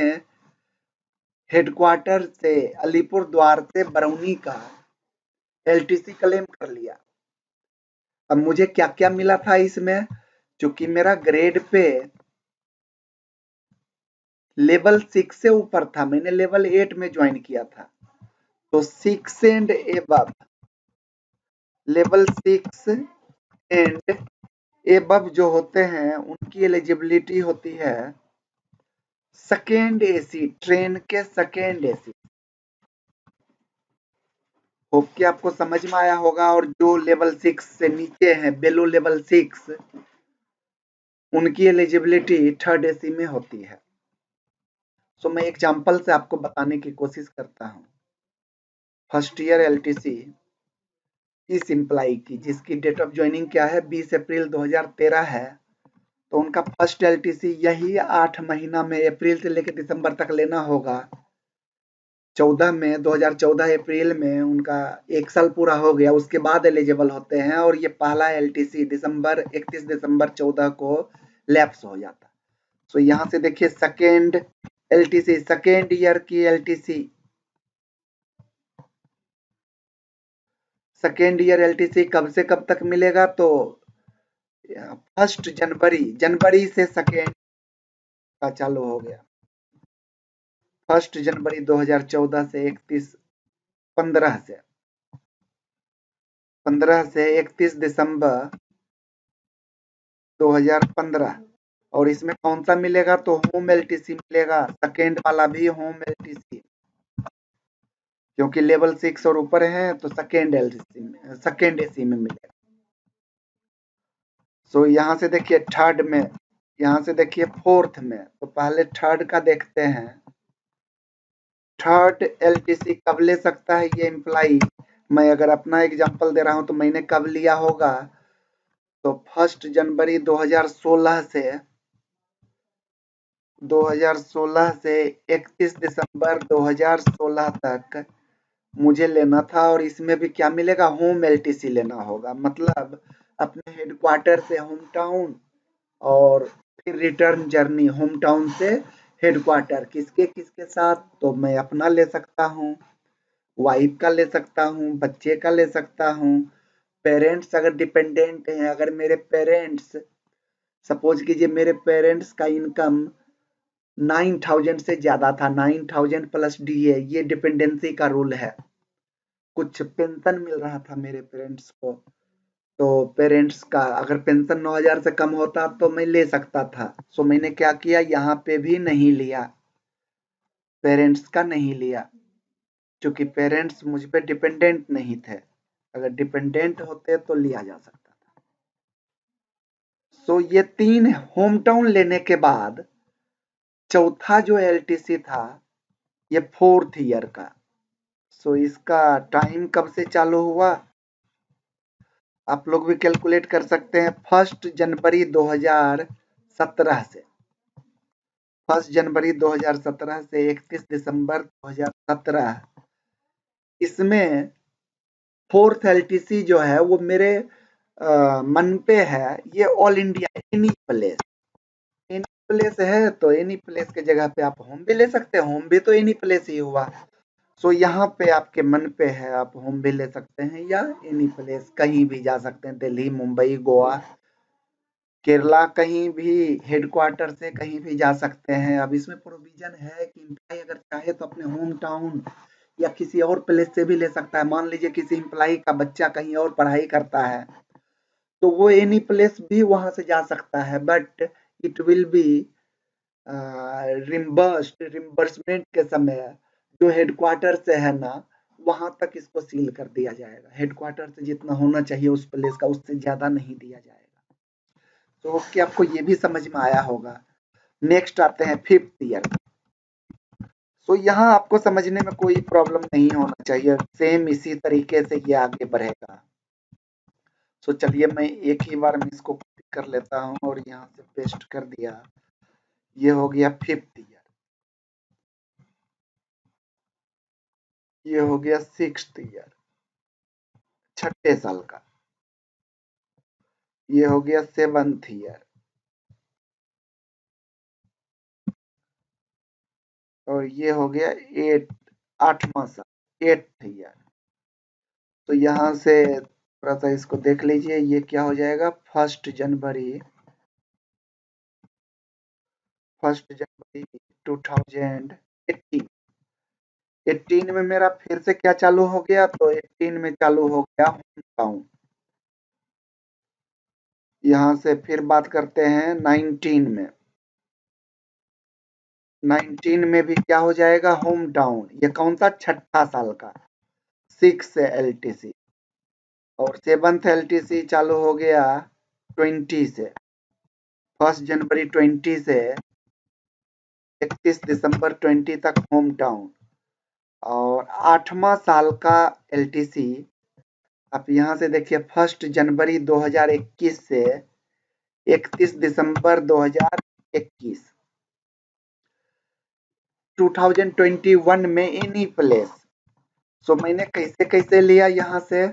हेडक्वार्टर से अलीपुर द्वार से बरौनी का एलटीसी क्लेम कर लिया। अब मुझे क्या क्या मिला था इसमें, क्योंकि मेरा ग्रेड पे लेवल 6 से ऊपर था, मैंने लेवल 8 में ज्वाइन किया था। तो 6 and above, level 6 and above जो होते हैं उनकी एलिजिबिलिटी होती है सेकेंड एसी, ट्रेन के सेकेंड एसी। होप कि आपको समझ में आया होगा। और जो लेवल 6 से नीचे हैं, बेलो लेवल 6, उनकी एलिजिबिलिटी थर्ड एसी में होती है। सो मैं एग्जांपल से आपको बताने की कोशिश करता हूँ। फर्स्ट ईयर एलटीसी इस एम्प्लॉय की जिसकी डेट ऑफ ज्वाइनिंग क्या है, 20 अप्रैल 2013 है, तो उनका फर्स्ट एलटीसी यही 8 महीना में अप्रैल से लेकर दिसंबर तक लेना होगा। 2014 अप्रैल में उनका 1 साल पूरा हो गया, उसके बाद एलिजिबल होते हैं। और ये पहला एलटीसी 31 दिसंबर 14 को लैप्स हो जाता। सो यहाँ से देखिए सेकेंड एलटीसी, सेकेंड ईयर की एलटीसी, सेकेंड ईयर एलटीसी कब से कब तक मिलेगा, तो 1 जनवरी से सेकेंड का चालू हो गया। 1 जनवरी 2014 से 15 से 31 दिसंबर 2015। और इसमें कौन सा मिलेगा, तो होम एलटीसी मिलेगा, सेकेंड वाला भी होम एलटीसी, क्योंकि लेवल 6 और ऊपर है तो सेकेंड एलटीसी में, सेकेंड एसी में मिलेगा। सो यहाँ से देखिए थर्ड में, यहाँ से देखिए फोर्थ में, तो पहले थर्ड का देखते हैं। थर्ड एलटीसी कब ले सकता है ये एम्प्लॉय, मैं अगर अपना एग्जांपल दे रहा हूं तो मैंने कब लिया होगा, तो 1 जनवरी 2016 से 31 दिसंबर 2016 तक मुझे लेना था। और इसमें भी क्या मिलेगा, होम एलटीसी लेना होगा, मतलब अपने हेडक्वार्टर से होम टाउन, और फिर रिटर्न जर्नी होम टाउन से हेडक्वार्टर, किसके किसके साथ, तो मैं अपना ले सकता हूँ, वाइफ का ले सकता हूँ, बच्चे का ले सकता हूँ, पेरेंट्स अगर डिपेंडेंट हैं, अगर मेरे पेरेंट्स, सपोज कीजिए मेरे पेरेंट्स का इनकम 9,000 से ज्यादा था, 9,000 प्लस डीए, ये डिपेंडेंसी का रूल है। कुछ पेंशन मिल रहा था मेरे पेरेंट्स को, तो पेरेंट्स का अगर पेंशन 9,000 से कम होता तो मैं ले सकता था। सो मैंने क्या किया, यहाँ पे भी नहीं लिया, पेरेंट्स का नहीं लिया, क्योंकि पेरेंट्स मुझ पे डिपेंडेंट नहीं थे। अगर डिपेंडेंट होते तो लिया जा सकता था। सो ये 3 होम टाउन लेने के बाद चौथा जो एलटीसी था ये 4th ईयर का। सो इसका टाइम कब से चालू हुआ, आप लोग भी कैलकुलेट कर सकते हैं। 1 जनवरी 2017 से, 1 जनवरी 2017 से 31 दिसंबर 2017, इसमें 4th एलटीसी जो है वो मेरे मन पे है। ये all India any place, any place है, तो एनी प्लेस के जगह पे आप होम भी ले सकते हैं, होम भी तो एनी प्लेस ही हुआ। सो यहाँ पे आपके मन पे है, आप होम भी ले सकते हैं या एनी प्लेस कहीं भी जा सकते हैं, दिल्ली, मुंबई, गोवा, केरला, कहीं भी हेडक्वार्टर से कहीं भी जा सकते हैं। अब इसमें प्रोविजन है कि एम्प्लॉय अगर चाहे तो अपने होम टाउन या किसी और प्लेस से भी ले सकता है। मान लीजिए किसी एम्प्लॉय का बच्चा कहीं और पढ़ाई करता है तो वो एनी प्लेस भी वहां से जा सकता है, but it will be reimbursement के समय जो हेडक्वार्टर से है ना, वहां तक इसको सील कर दिया जाएगा। हेडक्वार्टर से जितना होना चाहिए उस प्लेस का, उससे ज्यादा नहीं दिया जाएगा। तो क्या आपको ये भी समझ में आया होगा। नेक्स्ट आते हैं 5th ईयर। सो यहाँ आपको समझने में कोई प्रॉब्लम नहीं होना चाहिए, सेम इसी तरीके से ये आगे बढ़ेगा। सो चलिए मैं एक ही बार में इसको कॉपी कर लेता हूँ और यहाँ से पेस्ट कर दिया। ये हो गया 5th ईयर, ये हो गया 6th ईयर, 6ठे साल का, ये हो गया 7th ईयर, और ये हो गया 8वां साल, 8th ईयर। तो यहाँ से थोड़ा सा इसको देख लीजिए, ये क्या हो जाएगा, 1 जनवरी 2018। 18 में मेरा फिर से क्या चालू हो गया, तो 18 में चालू हो गया होम टाउन। यहाँ से फिर बात करते हैं 19 में, 19 में भी क्या हो जाएगा, होम टाउन। ये कौन सा, 6ठा साल का, 6 एलटीसी। और 7th एलटीसी चालू हो गया 20 से, 1 जनवरी 20 से 31 दिसंबर 20 तक होम टाउन। और 8वां साल का एलटीसी आप यहाँ से देखिए, 1 जनवरी 2021 से 31 दिसंबर 2021, 2021 में एनी प्लेस। सो मैंने कैसे कैसे लिया, यहाँ से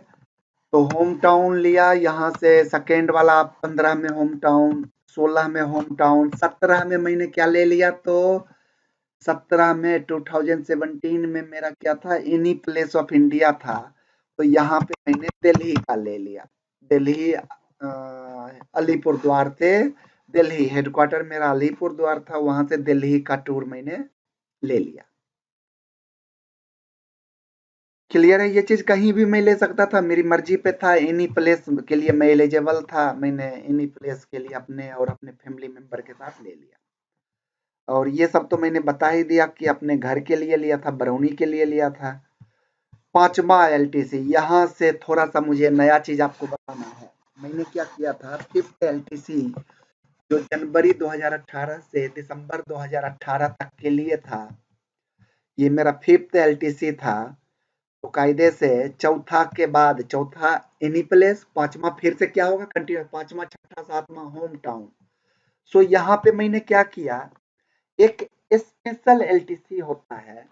तो होम टाउन लिया, यहाँ से सेकेंड वाला 15 में होम टाउन, 16 में होम टाउन, 17 में मैंने क्या ले लिया, तो 17 में 2017 में मेरा क्या था, एनी प्लेस ऑफ इंडिया था, तो यहाँ पे मैंने दिल्ली का ले लिया। दिल्ली अलीपुर द्वार से, दिल्ली हेडक्वार्टर मेरा अलीपुर द्वार था, वहां से दिल्ली का टूर मैंने ले लिया। क्लियर है, ये चीज कहीं भी मैं ले सकता था, मेरी मर्जी पे था। एनी प्लेस के लिए मैं एलिजिबल था, मैंने एनी प्लेस के लिए अपने और अपने फैमिली मेंबर के साथ ले लिया। और ये सब तो मैंने बता ही दिया कि अपने घर के लिए लिया था, बरौनी के लिए लिया था। 5वां एलटीसी, यहाँ से थोड़ा सा मुझे नया चीज आपको बताना है। मैंने क्या किया था, 5th एलटीसी जो जनवरी 2018 से दिसंबर 2018 तक के लिए था, ये मेरा 5th एलटीसी था। तो कायदे से चौथा के बाद, चौथा एनी प्लेस, 5वां फिर से क्या होगा, कंटिन्यू, 5वां, 6ठा, 7वां होम टाउन। सो यहाँ पे मैंने क्या किया, एक स्पेशल एलटीसी होता है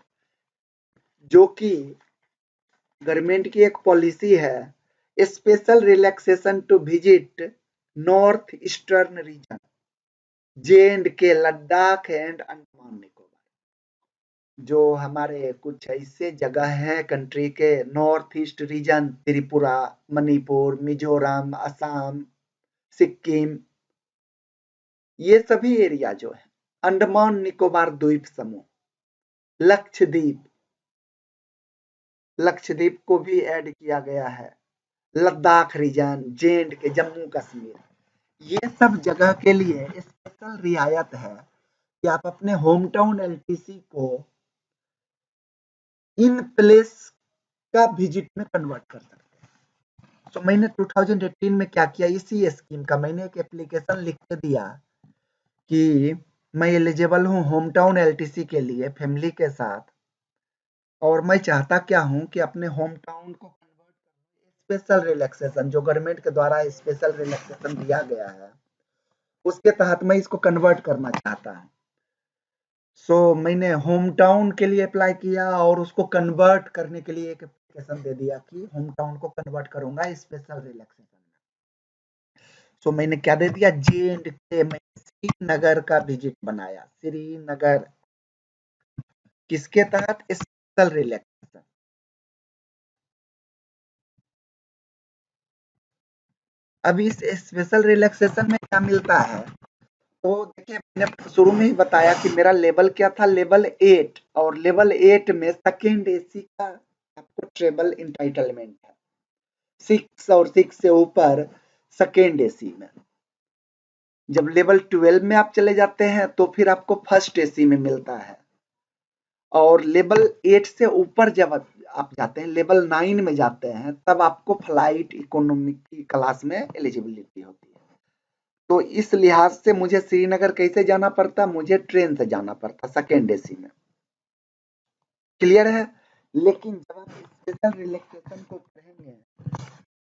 जो कि गवर्नमेंट की एक पॉलिसी है, special relaxation to visit north eastern region. J and K, Ladakh and Andaman Nicobar, जो हमारे कुछ ऐसे जगह हैं कंट्री के north east region, Tripura, Manipur, Mizoram, Assam, Sikkim, ये सभी एरिया जो है, अंडमान निकोबार द्वीप समूह, लक्षद्वीप, लक्षद्वीप को भी ऐड किया गया है, लद्दाख रीजन, जे.एंड.के, जम्मू कश्मीर, ये सब जगह के लिए स्पेशल रियायत है कि आप अपने होम टाउन एलटीसी को इन प्लेस का विजिट में कन्वर्ट कर सकते हैं। तो मैंने 2018 में क्या किया, इसी स्कीम का मैंने एक एप्लीकेशन लिख के दिया कि मैं एलिजिबल हूँ होम टाउन एलटीसी के लिए फैमिली के साथ, और मैं चाहता क्या हूँ कि अपने होम टाउन को कन्वर्ट, स्पेशल रिलैक्सेशन जो गवर्नमेंट के द्वारा स्पेशल रिलैक्सेशन दिया गया है उसके तहत मैं इसको कन्वर्ट करना चाहता हूँ। सो मैंने होम टाउन के लिए अप्लाई किया और उसको कन्वर्ट करने के लिए एक एप्लीकेशन दे दिया कि होम टाउन को कन्वर्ट करूंगा स्पेशल रिलैक्सेशन में। सो मैंने क्या दे दिया, जे.एंड.के में श्रीनगर का विजिट बनाया, श्रीनगर किसके तहत, स्पेशल रिलैक्सेशन। अब इस स्पेशल रिलैक्सेशन में क्या मिलता है, तो देखिए मैंने शुरू में ही बताया कि मेरा लेवल क्या था, लेवल 8, और लेवल 8 में सेकेंड एसी का आपको ट्रेवल इंटाइटलमेंट है, 6 और 6 से ऊपर सेकेंड एसी में। जब लेवल 12 में आप चले जाते हैं तो फिर आपको फर्स्ट एसी में मिलता है, और लेवल 8 से ऊपर जब आप जाते हैं, लेवल 9 में जाते हैं, तब आपको फ्लाइट इकोनॉमी की क्लास में एलिजिबिलिटी होती है। तो इस लिहाज से मुझे श्रीनगर कैसे जाना पड़ता, मुझे ट्रेन से जाना पड़ता सेकेंड एसी में, क्लियर है। लेकिन जब आप स्पेशल रिलैक्सेशन को करेंगे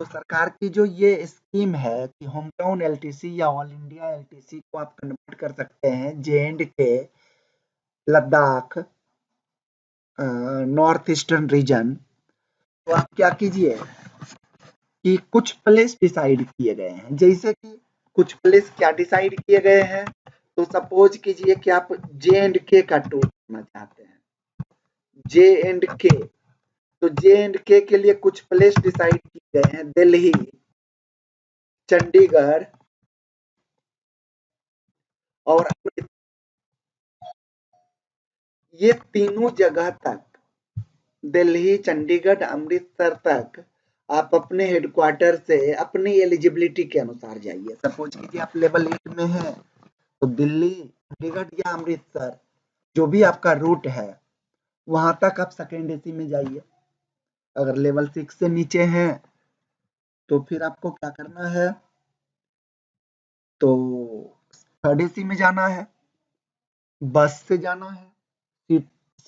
तो सरकार की जो ये स्कीम है कि होम टाउन एलटीसी या ऑल इंडिया एलटीसी को आप कन्वर्ट कर सकते हैं J&K, Ladakh, north eastern reason, तो आप क्या कीजिए कि कुछ प्लेस डिसाइड किए गए हैं, जैसे कि कुछ प्लेस क्या डिसाइड किए गए हैं, तो सपोज कीजिए कि आप जे.एंड.के का टूर करना चाहते हैं, जे.एंड.के, तो जे.एंड.के के लिए कुछ प्लेस डिसाइड किए गए हैं, दिल्ली, चंडीगढ़ और ये तीनों जगह तक, दिल्ली, चंडीगढ़, अमृतसर तक आप अपने हेडक्वार्टर से अपनी एलिजिबिलिटी के अनुसार जाइए। सपोज कीजिए आप लेवल 8 में हैं तो दिल्ली, चंडीगढ़ या अमृतसर, जो भी आपका रूट है वहां तक आप सेकेंड एसी में जाइए। अगर लेवल 6 से नीचे हैं तो फिर आपको क्या करना है, तो थर्ड एसी में जाना है, बस से जाना है,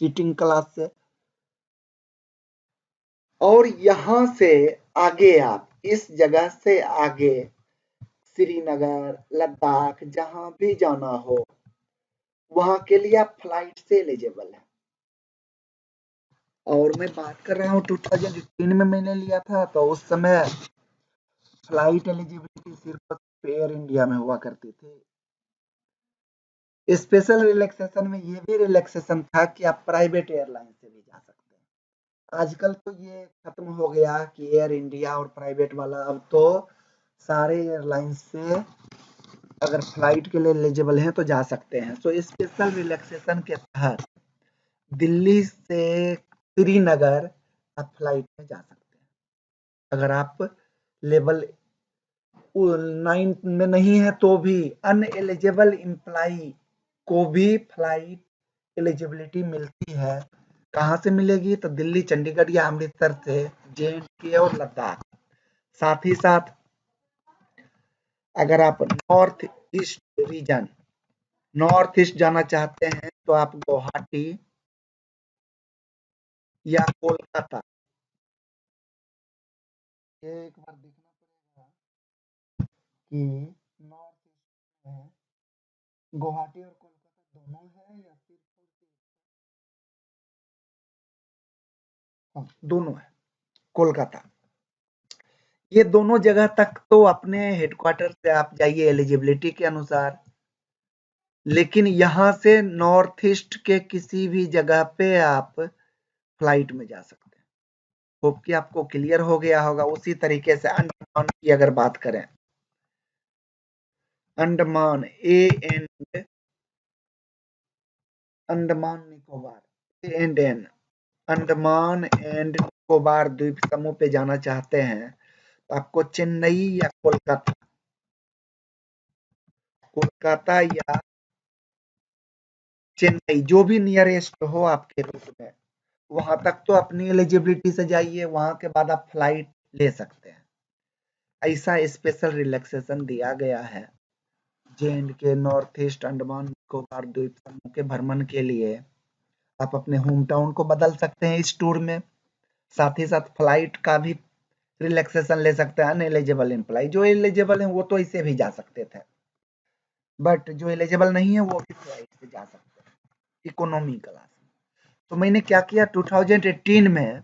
सीटिंग क्लास से, और यहां से आगे आप इस जगह से आगे श्रीनगर, लद्दाख, जहां भी जाना हो वहां के लिए आप फ्लाइट से एलिजिबल है। और मैं बात कर रहा हूँ 2018 में मैंने लिया था, तो उस समय फ्लाइट एलिजिबिलिटी सिर्फ एयर इंडिया में हुआ करती थी। स्पेशल रिलैक्सेशन में ये भी रिलैक्सेशन था कि आप प्राइवेट एयरलाइन से भी जा सकते हैं। आजकल तो ये खत्म हो गया कि एयर इंडिया और प्राइवेट वाला, अब तो सारे एयरलाइन से अगर फ्लाइट के लिए एलिजिबल हैं तो जा सकते हैं। सो स्पेशल रिलैक्सेशन के तहत दिल्ली से श्रीनगर आप फ्लाइट में जा सकते हैं। अगर आप लेवल 9 में नहीं है तो भी अनएलिजिबल एम्प्लॉई को भी फ्लाइट एलिजिबिलिटी मिलती है। कहाँ से मिलेगी, तो दिल्ली, चंडीगढ़ या अमृतसर से जे.एंड.के और लद्दाख। साथ ही साथ अगर आप north east reason, north east जाना चाहते हैं तो आप गुवाहाटी या कोलकाता, ये एक बार देखना पड़ेगा कि नॉर्थ ईस्ट में गुवाहाटी और कोलकाता दोनों है या सिर्फ, हाँ, दोनों है, कोलकाता। ये दोनों जगह तक तो अपने हेडक्वार्टर से आप जाइए एलिजिबिलिटी के अनुसार। लेकिन यहाँ से नॉर्थ ईस्ट के किसी भी जगह पे आप फ्लाइट में जा सकते हैं। होप कि आपको क्लियर हो गया होगा। उसी तरीके से अंडमान की अगर बात करें, Andaman and Andaman Nicobar and Andaman and Nicobar द्वीप समूह पे जाना चाहते हैं तो आपको चेन्नई या कोलकाता या चेन्नई जो भी नियरेस्ट हो आपके रूट में, वहां तक तो अपनी एलिजिबिलिटी से जाइए, वहां के बाद आप फ्लाइट ले सकते हैं। ऐसा स्पेशल रिलैक्सेशन दिया गया है J&K north east Andaman Nicobar द्वीप समूह के भ्रमण के लिए। आप अपने होम टाउन को बदल सकते हैं इस टूर में, साथ ही साथ फ्लाइट का भी रिलैक्सेशन ले सकते हैं। अनएलिजिबल एम्प्लॉय, जो एलिजिबल हैं वो तो इसे भी जा सकते थे, बट जो एलिजिबल नहीं है वो भी फ्लाइट से जा सकते हैं इकोनॉमी क्लास में। तो मैंने क्या किया, 2018 में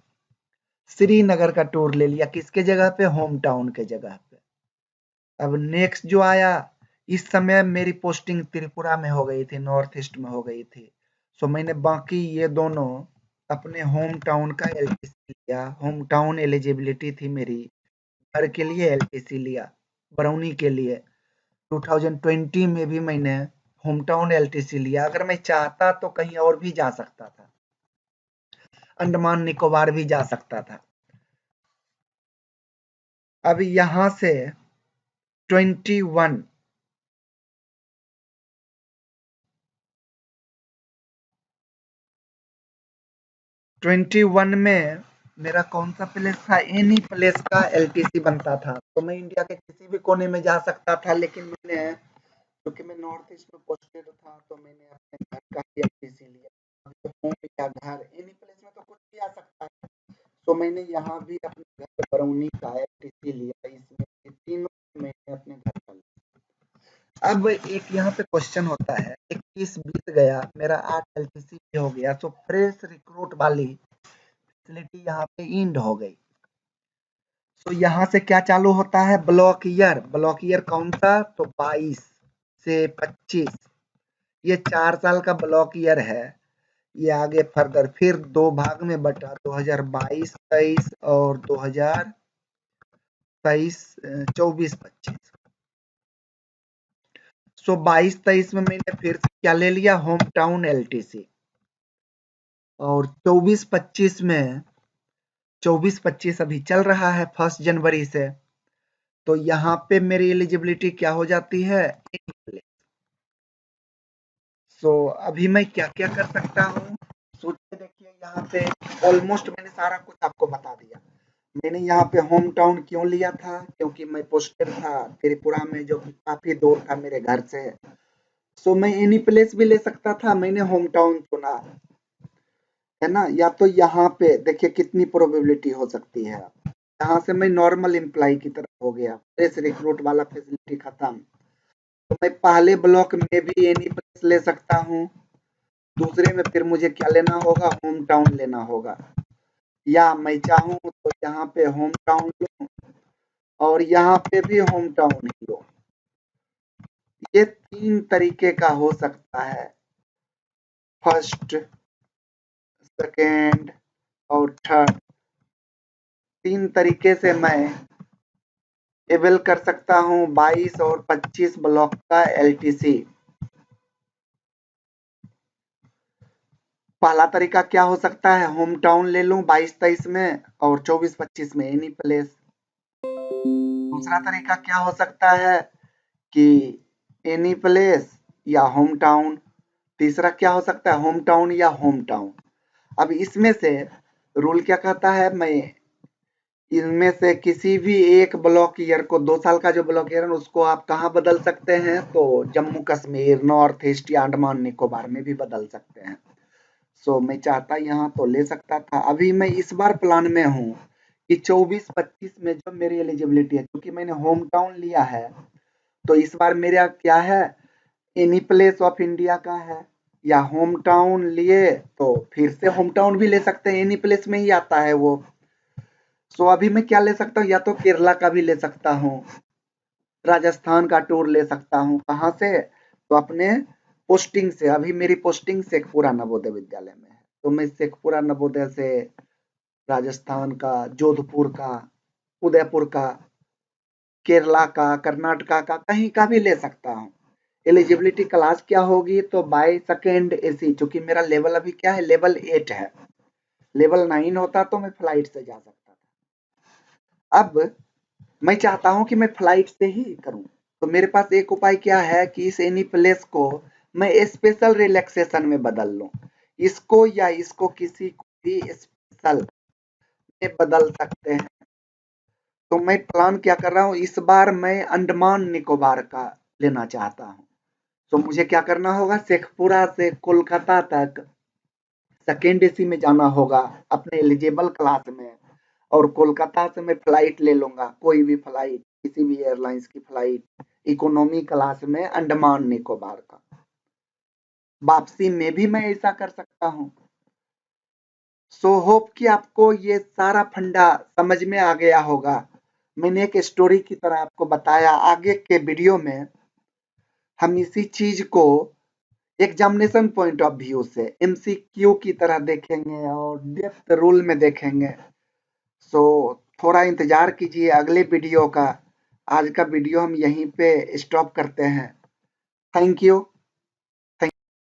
श्रीनगर का टूर ले लिया। किसके जगह पे? होम टाउन के जगह पे। अब नेक्स्ट जो आया, इस समय मेरी पोस्टिंग त्रिपुरा में हो गई थी, नॉर्थ ईस्ट में हो गई थी। सो मैंने बाकी ये दोनों अपने होम टाउन का एलटीसी लिया। होम टाउन एलिजिबिलिटी थी मेरी, घर के लिए एलटीसी लिया, बरौनी के लिए। 2020 में भी मैंने होम टाउन एलटीसी लिया। अगर मैं चाहता तो कहीं और भी जा सकता था, अंडमान निकोबार भी जा सकता था। अब यहां से 21 में मेरा कौन सा प्लेस था? एनी प्लेस का एलटीसी बनता था, तो मैं इंडिया के किसी भी कोने में जा सकता था। लेकिन मैंने, क्योंकि मैं नॉर्थ ईस्ट में पोस्टेड था, तो मैंने अपने घर का ही एलटीसी लिया। होम या घर, एनी प्लेस में तो कुछ भी आ सकता है। तो मैंने यहाँ भी अपने घर बरौनी का एलटीसी लिया। इसमें तीनों मैंने अपने घर का लिया। अब एक यहाँ पे क्वेश्चन होता है, 21 बीत गया, मेरा 8 एलटीसी भी हो गया, तो फ्रेश रिक्रूट वाली फैसिलिटी यहाँ पे इंड हो गई। तो यहाँ से क्या चालू होता है? Block year. ब्लॉक ईयर कौन सा? तो 22 से 25, ये 4 साल का ब्लॉक ईयर है। ये आगे फर्दर फिर 2 भाग में बटा, 2022-23 और 2023-24-25। सो 22-23 में मैंने फिर से क्या ले लिया? Home town LTC. और 24-25 में, 24-25 अभी चल रहा है 1 जनवरी से, तो यहाँ पे मेरी एलिजिबिलिटी क्या हो जाती है? सो अभी मैं क्या क्या कर सकता हूँ? सोचिए, देखिए यहाँ पे ऑलमोस्ट मैंने सारा कुछ आपको बता दिया। मैंने यहाँ पे होम टाउन क्यों लिया था? क्योंकि मैं पोस्टेड था त्रिपुरा में, जो काफी दूर था मेरे घर से। सो मैं एनी प्लेस भी ले सकता था, मैंने होम टाउन चुना, है ना। या तो यहाँ पे देखिए कितनी प्रोबेबिलिटी हो सकती है। यहाँ से मैं नॉर्मल एम्प्लॉय की तरफ हो गया, फ्रेश रिक्रूट वाला फैसिलिटी खत्म। तो मैं पहले ब्लॉक में भी एनी प्लेस ले सकता हूँ, दूसरे में फिर मुझे क्या लेना होगा? होम टाउन लेना होगा। या मैं चाहूँ तो यहाँ पे होम टाउन लूँ और यहाँ पे भी होम टाउन ही लो। ये 3 तरीके का हो सकता है, फर्स्ट, सेकेंड और थर्ड। 3 तरीके से मैं एवेल कर सकता हूँ 22 और 25 ब्लॉक का एलटीसी। पहला तरीका क्या हो सकता है? होम टाउन ले लूं 22-23 में और 24-25 में एनी प्लेस। दूसरा तरीका क्या हो सकता है कि एनी प्लेस या होम टाउन। तीसरा क्या हो सकता है? होम टाउन या होम टाउन। अब इसमें से रूल क्या कहता है? मैं इनमें से किसी भी एक ब्लॉक ईयर को, 2 साल का जो ब्लॉक ईयर है उसको आप कहाँ बदल सकते हैं? तो जम्मू कश्मीर, नॉर्थ ईस्ट या अंडमान निकोबार में भी बदल सकते हैं। सो मैं चाहता यहाँ तो ले सकता था। अभी मैं इस बार प्लान में हूँ कि 24-25 में जो मेरी एलिजिबिलिटी है, क्योंकि मैंने होम टाउन लिया है, तो इस बार मेरा क्या है? एनी प्लेस ऑफ इंडिया का है, या होम टाउन लिए तो फिर से होम टाउन भी ले सकते हैं, एनी प्लेस में ही आता है वो। सो अभी मैं क्या ले सकता हूँ? या तो केरला का भी ले सकता हूँ, राजस्थान का टूर ले सकता हूँ। कहाँ से? तो अपने पोस्टिंग से, अभी मेरी पोस्टिंग शेखपुरा नवोदय विद्यालय में है, तो मैं शेखपुरा नवोदय से राजस्थान का, जोधपुर का, उदयपुर का, केरला का, कर्नाटका का, कहीं का भी ले सकता हूँ। एलिजिबिलिटी क्लास क्या होगी, तो बाय सेकेंड एसी, चूंकि मेरा लेवल अभी क्या है, लेवल 8 है। लेवल 9 होता तो मैं फ्लाइट से जा सकता था। अब मैं चाहता हूं कि मैं फ्लाइट से ही करूं, तो मेरे पास एक उपाय क्या है कि इस एनी प्लेस को मैं स्पेशल रिलैक्सेशन में बदल लूं। इसको या इसको किसी को भी स्पेशल में बदल सकते हैं। तो मैं प्लान क्या कर रहा हूं, इस बार मैं अंडमान निकोबार का लेना चाहता हूं। तो मुझे क्या करना होगा, शेखपुरा से कोलकाता तक सेकेंड एसी में जाना होगा अपने एलिजिबल क्लास में, और कोलकाता से मैं फ्लाइट ले लूंगा, कोई भी फ्लाइट, किसी भी एयरलाइंस की फ्लाइट, इकोनॉमी क्लास में अंडमान निकोबार का। वापसी में भी मैं ऐसा कर सकता हूं। सो होप कि आपको ये सारा फंडा समझ में आ गया होगा। मैंने एक स्टोरी की तरह आपको बताया। आगे के वीडियो में हम इसी चीज को एग्जामिनेशन पॉइंट ऑफ व्यू से एमसीक्यू की तरह देखेंगे और डेप्थ रूल में देखेंगे। सो थोड़ा इंतजार कीजिए अगले वीडियो का। आज का वीडियो हम यहीं पे स्टॉप करते हैं। Thank you.